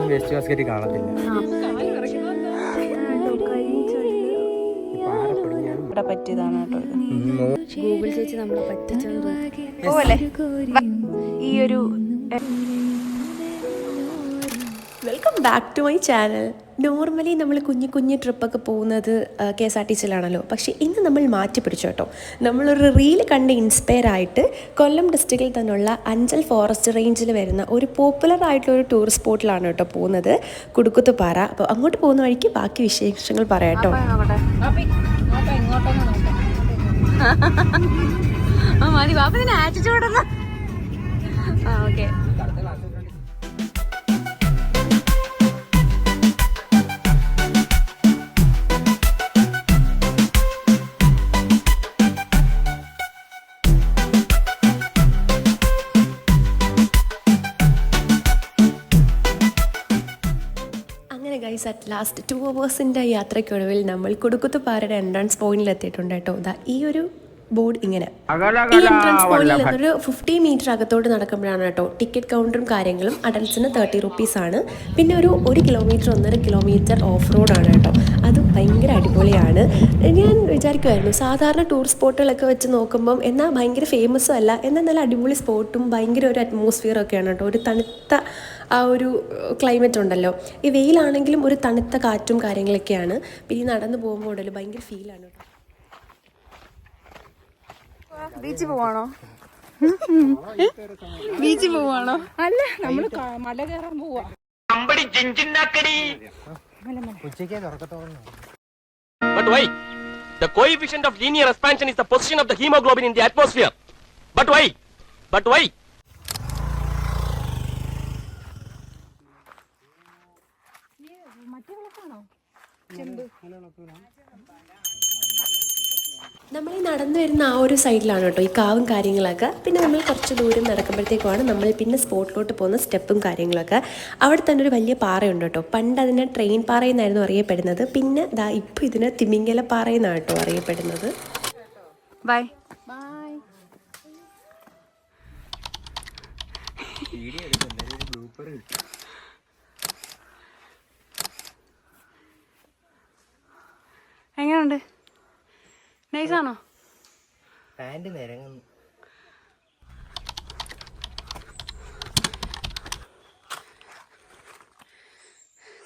Waste basket കാണത്തില്ല. ഇവിടെ പറ്റിയതാണ് കേട്ടോ. ഗൂഗിൾ ചേച്ചി നമ്മളെ പറ്റിച്ചെന്ന് ഈ ഒരു welcome back to my channel. Normally നമ്മൾ കുഞ്ഞു ട്രിപ്പൊക്കെ പോകുന്നത് KSRTCയിലാണല്ലോ. പക്ഷേ ഇന്ന് നമ്മൾ മാറ്റി പിടിച്ചു കേട്ടോ. നമ്മളൊരു റീല് കണ്ട് ഇൻസ്പയർ ആയിട്ട് കൊല്ലം ഡിസ്ട്രിക്റ്റിൽ തന്നെയുള്ള അഞ്ചൽ ഫോറസ്റ്റ് റേഞ്ചിൽ വരുന്ന ഒരു പോപ്പുലർ ആയിട്ടുള്ള ഒരു ടൂറിസ്റ്റ് സ്പോട്ടിലാണ് കേട്ടോ പോകുന്നത്, കുടുക്കുത്തുപാറ. അപ്പോൾ അങ്ങോട്ട് പോകുന്ന വഴിക്ക് ബാക്കി വിശേഷങ്ങൾ പറയാം കേട്ടോ. മതി ബാപ്പ ഇതിനെ ആറ്റിച്ചോടുന്ന. Okay. Guys, at last 2 hours യാത്രയ്ക്കൊടുവിൽ നമ്മൾ കുടുക്കുത്തുപാറയുടെ എൻട്രൻസ് പോയിന്റിൽ എത്തിയിട്ടുണ്ട് കേട്ടോ. ഈ ഒരു ബോർഡ് ഇങ്ങനെ ഈ എൻട്രൻസ് പോയിന്റിൽ നിന്നൊരു 50 മീറ്റർ അകത്തോട്ട് നടക്കുമ്പോഴാണ് കേട്ടോ ടിക്കറ്റ് കൗണ്ടറും കാര്യങ്ങളും. അഡൽട്സിന് 30 rupees. പിന്നെ ഒരു 1 കിലോമീറ്റർ 1.5 കിലോമീറ്റർ ഓഫ് റോഡാണ് കേട്ടോ. അത് ഭയങ്കര അടിപൊളിയാണ്. ഞാൻ വിചാരിക്കുമായിരുന്നു സാധാരണ ടൂറിസ്റ്റ് സ്പോട്ടുകളൊക്കെ വെച്ച് നോക്കുമ്പം എന്നാൽ ഭയങ്കര ഫേമസും അല്ല, എന്നാൽ നല്ല അടിപൊളി സ്പോട്ടും ഭയങ്കര ഒരു അറ്റ്മോസ്ഫിയറൊക്കെയാണ് കേട്ടോ. ഒരു തണുത്ത ആ ഒരു ക്ലൈമറ്റ് ഉണ്ടല്ലോ. ഈ വെയിലാണെങ്കിലും ഒരു തണുത്ത കാറ്റും കാര്യങ്ങളൊക്കെയാണ്. പിന്നെ നടന്നു പോകുമ്പോൾ ഉണ്ടല്ലോ ഭയങ്കര ഫീലാണ് കേട്ടോ. ബീച്ചിൽ പോവാണോ? ബീച്ചിൽ പോവാണോ? അല്ല, നമ്മള് മല കയറാൻ പോവാ. But why? The coefficient of linear expansion is the position of the hemoglobin in the atmosphere. But why? But why? നമ്മൾ ഈ നടന്നു വരുന്ന ആ ഒരു സൈഡിലാണ് കേട്ടോ ഈ കാവും കാര്യങ്ങളൊക്കെ. പിന്നെ നമ്മൾ കുറച്ച് ദൂരം നടക്കുമ്പോഴത്തേക്കുമാണ് നമ്മൾ പിന്നെ സ്പോട്ടിലോട്ട് പോകുന്ന സ്റ്റെപ്പും കാര്യങ്ങളൊക്കെ. അവിടെ തന്നെ ഒരു വലിയ പാറയുണ്ട് കേട്ടോ. പണ്ട് അതിനെ ട്രെയിൻ പാറയെന്നായിരുന്നു അറിയപ്പെടുന്നത്. പിന്നെ ദാ ഇപ്പോൾ ഇതിനെ തിമിംഗല പാറയെന്നാണ് കേട്ടോ അറിയപ്പെടുന്നത്. Bye bye. എങ്ങനെയുണ്ട്? നൈസാണോ? പാന്റ് നിരങ്ങുന്നു.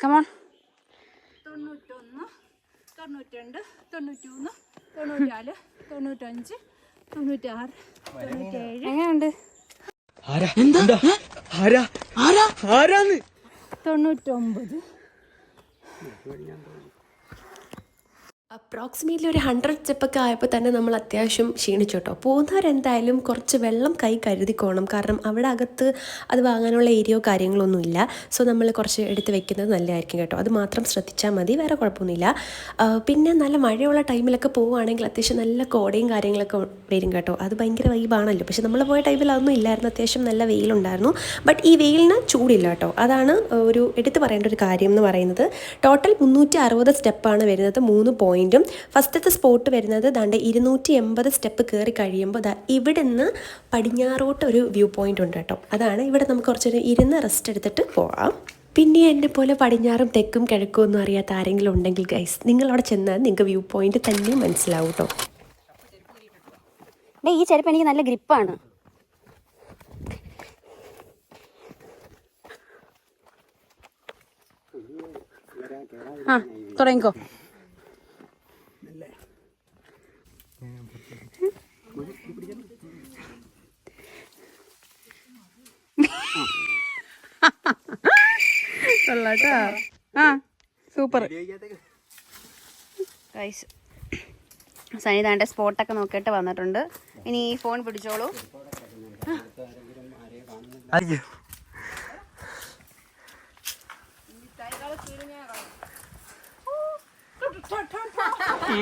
കമോൺ. 91, 92, 93, 94, 95, 96, 97. എങ്ങനെയുണ്ട്? 99. അപ്രോക്സിമേറ്റ്ലി ഒരു 100 സ്റ്റെപ്പൊക്കെ ആയപ്പോൾ തന്നെ നമ്മൾ അത്യാവശ്യം ക്ഷീണിച്ചു കേട്ടോ. പോകുന്നവരെന്തായാലും കുറച്ച് വെള്ളം കൈ കരുതിക്കോണം. കാരണം അവിടെ അകത്ത് അത് വാങ്ങാനുള്ള ഏരിയയോ കാര്യങ്ങളൊന്നും ഇല്ല. സോ നമ്മൾ കുറച്ച് എടുത്ത് വെക്കുന്നത് നല്ലതായിരിക്കും കേട്ടോ. അത് മാത്രം ശ്രദ്ധിച്ചാൽ മതി, വേറെ കുഴപ്പമൊന്നുമില്ല. പിന്നെ നല്ല മഴയുള്ള ടൈമിലൊക്കെ പോവുകയാണെങ്കിൽ അത്യാവശ്യം നല്ല കോടയും കാര്യങ്ങളൊക്കെ വരും കേട്ടോ. അത് ഭയങ്കര വൈബാണല്ലോ. പക്ഷെ നമ്മൾ പോയ ടൈമിൽ അതൊന്നും ഇല്ലായിരുന്നു. അത്യാവശ്യം നല്ല വെയിലുണ്ടായിരുന്നു. ബട്ട് ഈ വെയിലിന് ചൂടില്ല കേട്ടോ. അതാണ് ഒരു എടുത്ത് പറയേണ്ട ഒരു കാര്യം എന്ന് പറയുന്നത്. ടോട്ടൽ 360 സ്റ്റെപ്പാണ് വരുന്നത്, 3 പോയിന്റും. ഫസ്റ്റത്തെ സ്പോട്ട് വരുന്നത് ദാണ്ട് 280 സ്റ്റെപ്പ് കയറി കഴിയുമ്പോൾ ഇവിടെ നിന്ന് പടിഞ്ഞാറോട്ട് ഒരു വ്യൂ പോയിന്റ് ഉണ്ട് കേട്ടോ. അതാണ് ഇവിടെ നമുക്ക് കുറച്ചൊരു ഇരുന്ന് റെസ്റ്റ് എടുത്തിട്ട് പോവാം. പിന്നെ എന്നെ പോലെ പടിഞ്ഞാറും തെക്കും കിഴക്കും ഒന്നും അറിയാത്ത ആരെങ്കിലും ഉണ്ടെങ്കിൽ ഗൈസ്, നിങ്ങളവിടെ ചെന്നാൽ നിങ്ങൾക്ക് വ്യൂ പോയിന്റ് തന്നെ മനസ്സിലാവും കേട്ടോ. ഈ ചെരുപ്പ് എനിക്ക് നല്ല ഗ്രിപ്പാണ്. തുടങ്ങിക്കോ. സൂപ്പർ. സനിതാന്റെ സ്പോട്ടൊക്കെ നോക്കിയിട്ട് വന്നിട്ടുണ്ട്. ഇനി ഈ ഫോൺ പിടിച്ചോളൂ.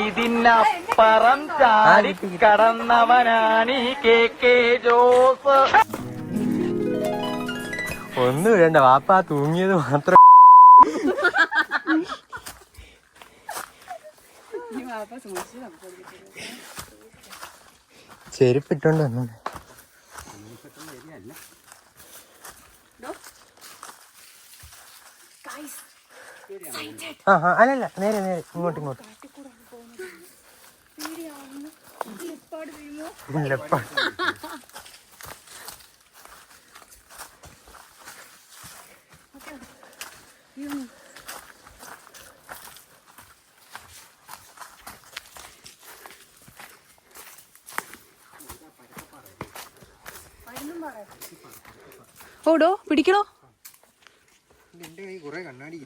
ഇതിനപ്പുറം ചാടി കടന്നവനാണീ KK ജോസ്. ഒന്നും വേണ്ട വാപ്പ, തൂങ്ങിയത് മാത്രം. ചെരുപ്പിട്ടോണ്ട് വന്നു. അല്ലല്ല, നേരെ നേരെ ഇങ്ങോട്ട് ഇങ്ങോട്ട്. ഓടോ പിടിക്കണോ? എന്റെ കൈ കുറെ കണ്ണാടി.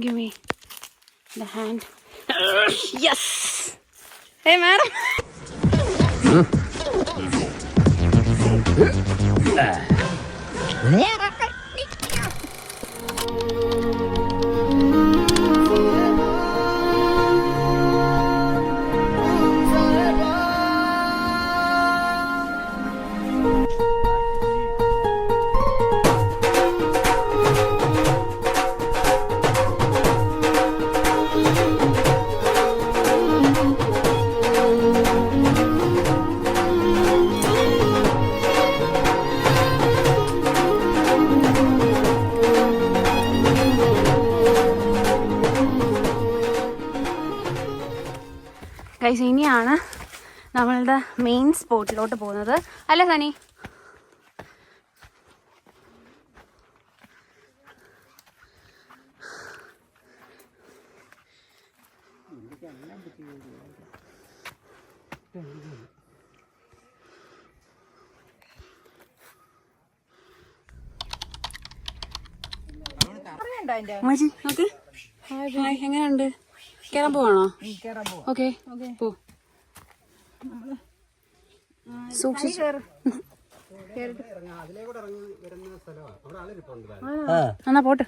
Give me the hand. Yes. Hey, madam. Guys, ഇനിയാണ് നമ്മളുടെ മെയിൻ സ്പോട്ടിലോട്ട് പോകുന്നത് അല്ലേ സനി? എങ്ങനെയുണ്ട്? കേറാൻ പോവാണോ? ഓക്കെ പോ. സൂക്ഷിച്ചു എന്നാ പോട്ട്.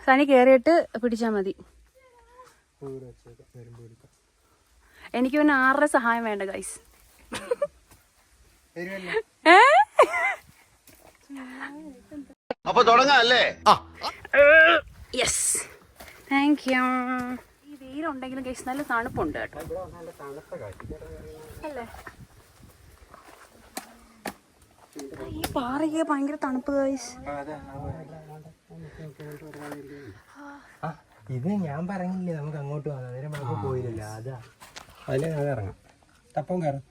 സനി കേറിയിട്ട് പിടിച്ചാ മതി. എനിക്ക് പിന്നെ ആരുടെ സഹായം വേണ്ട ഗൈസ്. അപ്പൊ തുടങ്ങാല്ലേ? Yes, thank you. ഈ വെയിലുണ്ടെങ്കിലും ഗൈസ് നല്ല തണുപ്പുണ്ട് കേട്ടോ. അല്ലേ? ഈ പാറയ്ക്ക് ഭയങ്കര തണുപ്പ് ഗൈസ്. ഇത് ഞാൻ പറഞ്ഞില്ലേ നമുക്ക് അങ്ങോട്ട് പോകാം. നേരം നമുക്ക് പോയില്ലല്ലോ. അതാ അതിലെ അത് ഇറങ്ങാം. തപ്പം കയറും.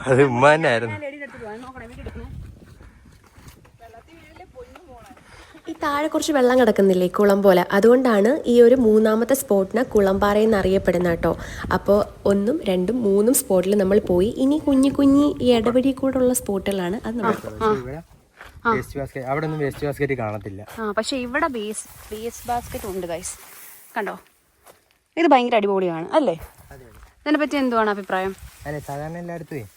അത് ഉമ്മാനായിരുന്നു. ഈ താഴെ കുറച്ച് വെള്ളം കിടക്കുന്നില്ലേ, കുളം പോലെ. അതുകൊണ്ടാണ് ഈ ഒരു മൂന്നാമത്തെ സ്പോട്ടിന് കുളമ്പാറയെന്ന് അറിയപ്പെടുന്നത് കേട്ടോ. അപ്പോൾ 1, 2, 3 സ്പോട്ടിൽ നമ്മൾ പോയി. ഇനി കുഞ്ഞി ഈ ഇടവഴി കൂടെ ഉള്ള സ്പോട്ടുകളാണ്. അത് നമ്മൾ അവിടെ ഒന്നും വേസ്റ്റ് ബാസ്കറ്റ് കാണത്തില്ല. പക്ഷെ ഇവിടെ വേസ്റ്റ് ബാസ്കറ്റ് ഉണ്ട് ഗൈസ്. കണ്ടോ, ഇത് ഭയങ്കര അടിപൊളിയാണ് അല്ലേ? ഇതിനെ പറ്റി എന്തുവാണ് അഭിപ്രായം? അല്ലെ, സാധാരണ എല്ലായിടത്തും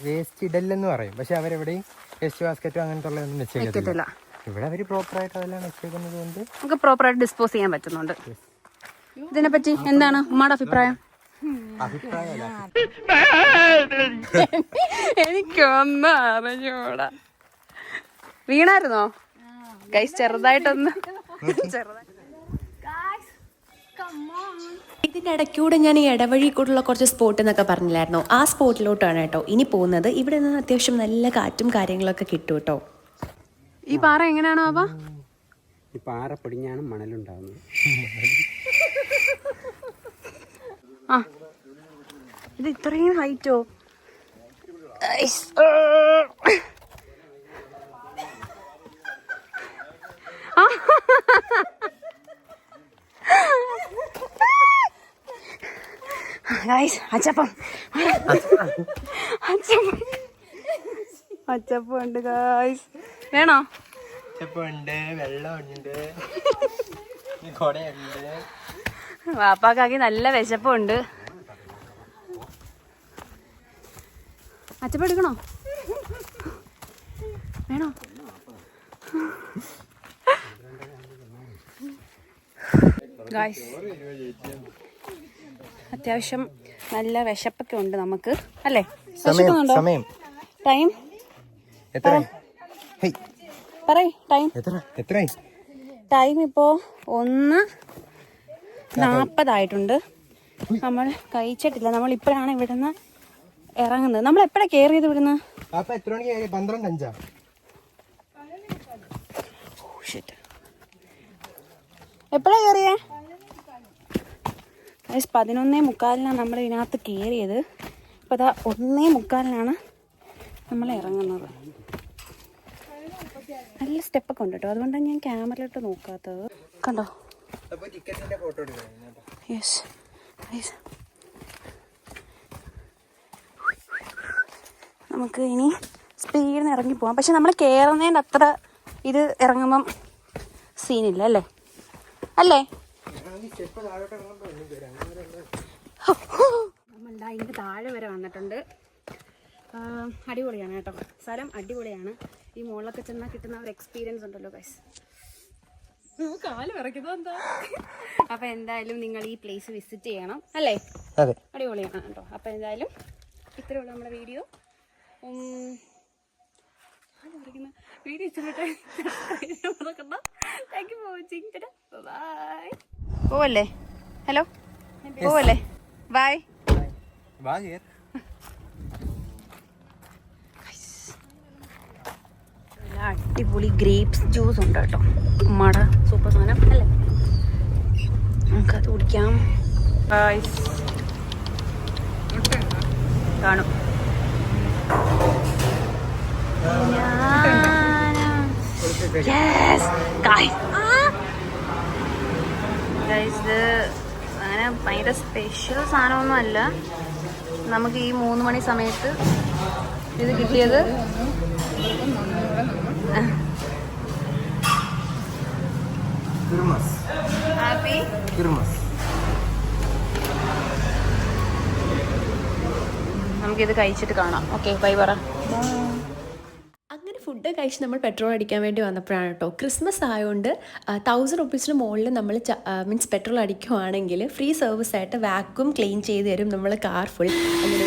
വേസ്റ്റ് ഇടല്ലെന്ന് പറയും. പക്ഷെ അവരെവിടെയും വേസ്റ്റ് ബാസ്കറ്റോ അങ്ങനത്തെ ഒന്നും വെച്ചേക്കത്തില്ല. ഇവിടെ അവര് പ്രോപ്പറായിട്ട് അതെല്ലാം വെച്ചേക്കുന്നത് കൊണ്ട് നമുക്ക് പ്രോപ്പറായിട്ട് ഡിസ്പോസ് ചെയ്യാൻ പറ്റുന്നുണ്ട്. ഇതിനെ പറ്റി എന്താണ് ഉമ്മയുടെ അഭിപ്രായം? എനിക്കൊന്നും അറിഞ്ഞൂടാ. വീണായിരുന്നോ ഗൈസ്? ചെറുതായിട്ടൊന്ന് ഇതിൻ്റെ ഇടയ്ക്കൂടെ ഞാൻ ഈ ഇടവഴി കൂടെയുള്ള കുറച്ച് സ്പോട്ട് എന്നൊക്കെ പറഞ്ഞില്ലായിരുന്നോ, ആ സ്പോട്ടിലോട്ടാണ് കേട്ടോ ഇനി പോകുന്നത്. ഇവിടെ നിന്ന് അത്യാവശ്യം നല്ല കാറ്റും കാര്യങ്ങളൊക്കെ കിട്ടും കേട്ടോ. ഈ പാറ എങ്ങനെയാണോ അപ്പ? ഈ പാറ പൊടിഞ്ഞാണ് മണലുണ്ടാവുന്നത്. ഇത് ഇത്രയും ഹൈറ്റോ? അച്ചപ്പം ഉണ്ട് ഗായ്സ്. വേണോ? അച്ചപ്പമുണ്ട്, വെള്ളമുണ്ട്, കൊടയുണ്ട്. വാപ്പാക്കാക്കി നല്ല വിശപ്പുണ്ട്. അച്ചപ്പ എടുക്കണോ? വേണോ? ഗായ്സ്, അത്യാവശ്യം നല്ല വിശപ്പൊക്കെ ഉണ്ട് നമുക്ക് അല്ലേ? വിശക്കുന്നുണ്ടോ? ടൈം ടൈം ഇപ്പോ 1:40 നമ്മൾ കഴിച്ചിട്ടില്ല. നമ്മൾ ഇപ്പോഴാണ് ഇവിടുന്ന് ഇറങ്ങുന്നത്. നമ്മൾ എപ്പോഴാണ് കയറി ചെയ്ത് ഇവിടുന്ന്? എപ്പോഴാ കയറിയേ? 11:45 നമ്മൾ ഇതിനകത്ത് കയറിയത്. ഇപ്പം അതാ 1:45 നമ്മൾ ഇറങ്ങുന്നത്. നല്ല സ്റ്റെപ്പൊക്കെ ഉണ്ട് കേട്ടോ, അതുകൊണ്ടാണ് ഞാൻ ക്യാമറയിലിട്ട് നോക്കാത്തത്. കണ്ടോ? യെസ്, നമുക്ക് ഇനി സ്പീഡിൽ നിന്ന് ഇറങ്ങി പോവാം. പക്ഷെ നമ്മൾ കയറുന്നതിൻ്റെ അത്ര ഇത് ഇറങ്ങുമ്പം സീനില്ല അല്ലേ? നമ്മളുടെ അതിൻ്റെ താഴെ വരെ വന്നിട്ടുണ്ട്. അടിപൊളിയാണ് കേട്ടോ, സ്ഥലം അടിപൊളിയാണ്. ഈ മുകളിലൊക്കെ ചെന്നാൽ കിട്ടുന്ന ഒരു എക്സ്പീരിയൻസ് ഉണ്ടല്ലോ ഗൈസ്. കാല് വിറയ്ക്കുന്നത് എന്താ? അപ്പം എന്തായാലും നിങ്ങൾ ഈ പ്ലേസ് വിസിറ്റ് ചെയ്യണം അല്ലേ? അടിപൊളിയാണ് കേട്ടോ. അപ്പം എന്തായാലും ഇത്രയുള്ള നമ്മുടെ വീഡിയോ. വീഡിയോ ഇഷ്ടപ്പെട്ടെ thank you for watching. Bye. പോവല്ലേ? ഹലോ, പോവല്ലേ? ബൈ. അടിപൊളി ഗ്രേപ്സ് ജ്യൂസ് ഉണ്ട് കേട്ടോ. ഉമ്മാട സൂപ്പർ സാധനം അല്ലേ? നമുക്കത് കുടിക്കാം. കാണും. ഇത് അങ്ങനെ ഭയങ്കര സ്പെഷ്യൽ സാധനമൊന്നും അല്ല. നമുക്ക് ഈ 3 മണി സമയത്ത് ഇത് കിട്ടിയത്. നമുക്കിത് കഴിച്ചിട്ട് കാണാം. ഓക്കെ, ബൈ പറ. അങ്ങനെ ഫുഡ് കഴിച്ച് നമ്മൾ പെട്രോൾ അടിക്കാൻ വേണ്ടി വന്നപ്പോഴാണ് കേട്ടോ, ക്രിസ്മസ് ആയതുകൊണ്ട് 1000 റുപ്പീസിന് മുകളിൽ നമ്മൾ മീൻസ് പെട്രോൾ അടിക്കുവാണെങ്കിൽ ഫ്രീ സർവീസ് ആയിട്ട് വാക്യൂം ക്ലീൻ ചെയ്ത് തരും നമ്മൾ കാർ ഫുൾ. അങ്ങനെ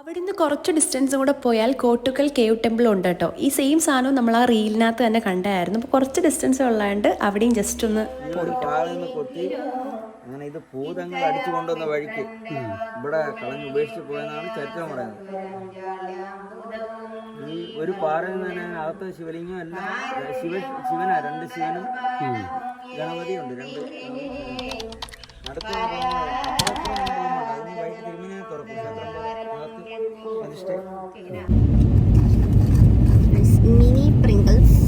അവിടുന്ന് കുറച്ച് ഡിസ്റ്റൻസ് കൂടെ പോയാൽ കോട്ടുക്കൽ കേവ് ടെമ്പിൾ ഉണ്ട് കേട്ടോ. ഈ സെയിം സാധനം നമ്മൾ ആ റീലിനകത്ത് തന്നെ കണ്ടായിരുന്നു. അപ്പോൾ കുറച്ച് ഡിസ്റ്റൻസ് ഉള്ളതുകൊണ്ട് അവിടെയും ജസ്റ്റ് ഒന്ന് പോയി. അങ്ങനെ ഇത് ഭൂതങ്ങൾ അടിച്ചു കൊണ്ടുവന്ന വഴിക്ക് ഇവിടെ കളഞ്ഞ് ഉപേക്ഷിച്ച് പോയെന്നാണ് ചരിത്രം പറയുന്നത്. ഈ ഒരു പാറയിൽ തന്നെ അകത്ത് ശിവലിംഗം എല്ലാം ശിവനാ, 2 ശിവനും ഗണപതിയുണ്ട്. 2 അടുത്ത വൈകിട്ട് തിരുമേനിയെ തുറക്കും. Mini Pringles.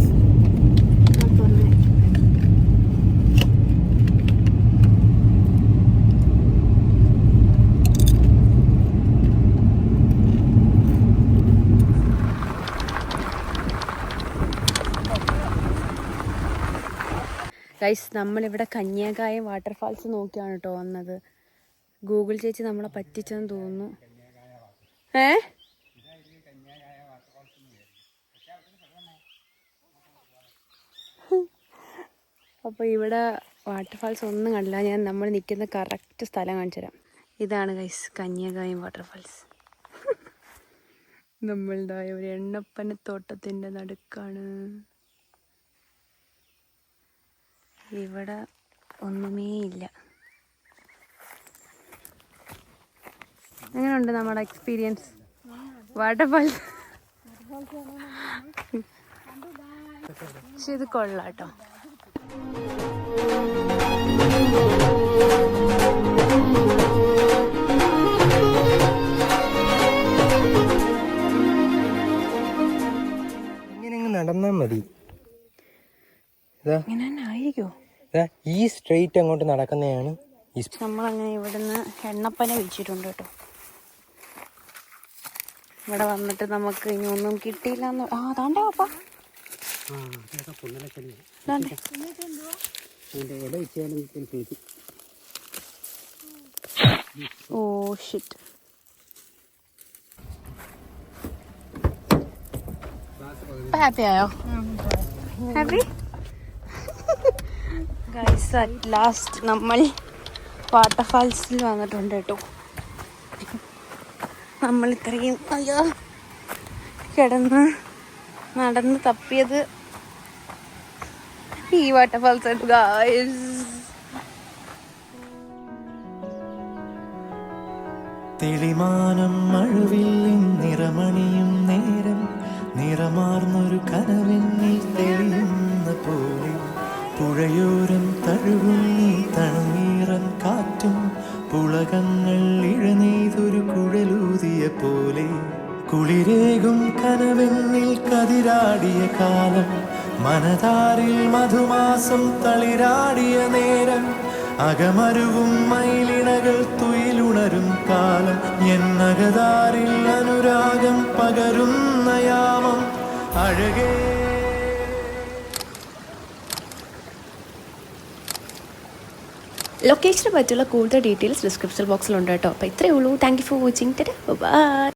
ഗൈസ്, നമ്മളിവിടെ കന്യാകായം വാട്ടർഫാൾസ് നോക്കിയാണ് കേട്ടോ വന്നത്. ഗൂഗിൾ ചേച്ചി നമ്മളെ പറ്റിച്ചെന്ന് തോന്നുന്നു. അപ്പോൾ ഇവിടെ വാട്ടർഫാൾസ് ഒന്നും കണ്ടില്ല. ഞാൻ നമ്മൾ നിൽക്കുന്ന കറക്റ്റ് സ്ഥലം കാണിച്ചു തരാം. ഇതാണ് ഗൈസ് കന്യാകായം വാട്ടർഫാൾസ്. നമ്മളുടെ ഒരു എണ്ണപ്പനത്തോട്ടത്തിൻ്റെ നടുക്കാണ്. ഇവിടെ ഒന്നുമേ ഇല്ല. എങ്ങനെയുണ്ട് നമ്മുടെ എക്സ്പീരിയൻസ് വാട്ടർഫാൾസ്? പക്ഷെ ഇത് കൊള്ളാം കേട്ടോ. ഇങ്ങനെ നടന്നാ മതി. ഈ സ്ട്രെയിറ്റ് അങ്ങോട്ട് നടക്കുന്നതാണ്. നമ്മളങ്ങനെ ഇവിടുന്ന് എണ്ണപ്പന വെച്ചിട്ടുണ്ട് കേട്ടോ. ഇവിടെ വന്നിട്ട് നമുക്ക് ഇനി ഒന്നും കിട്ടിയില്ല. താണ്ടേ പാപ്പാ, ഓ ഷിറ്റ്. ഹാപ്പി ആയോ? ഹാപ്പി ഗൈസ്, അറ്റ് ലാസ്റ്റ് നമ്മൾ വാട്ടർഫാൾസിൽ വന്നിട്ടുണ്ട് കേട്ടോ. നമ്മൾ ഇത്രയും അയ്യോ കിടന്ന് നടന്ന് തപ്പിയത് ഈ വാട്ടർഫാൾസ് ആയിട്ട് ഗൈസ്. തെളിമാനം മഴവില്ലിൻ നിറമണിയും നേരം നിറമാർന്നൊരു കനവെന്നിൽ തെളിയുന്ന പോലെ പുഴയോരം തഴുകുന്നീ തണുനീറൻ കാറ്റും പുളകങ്ങൾ ഇഴനെയ്തൊരു കുഴലൂതിയ പോലെ കുളിരേകും കനവെന്നിൽ കതിരാടിയ കാലം മനതാരിൽ മധുമാസം തളിരാടിയ നേരം അകമരുവും മയിലിണകൾ തുയിലുണരും കാലം എന്നകതാരിൽ അനുരാഗം പകരുന്ന യാമം അഴകേ. ലൊക്കേഷനെ പറ്റിയുള്ള കൂടുതൽ ഡീറ്റെയിൽസ് ഡിസ്ക്രിപ്ഷൻ ബോക്സിലുണ്ട് കേട്ടോ. അപ്പോൾ ഇത്രയേ ഉള്ളൂ. Thank you for watching. By.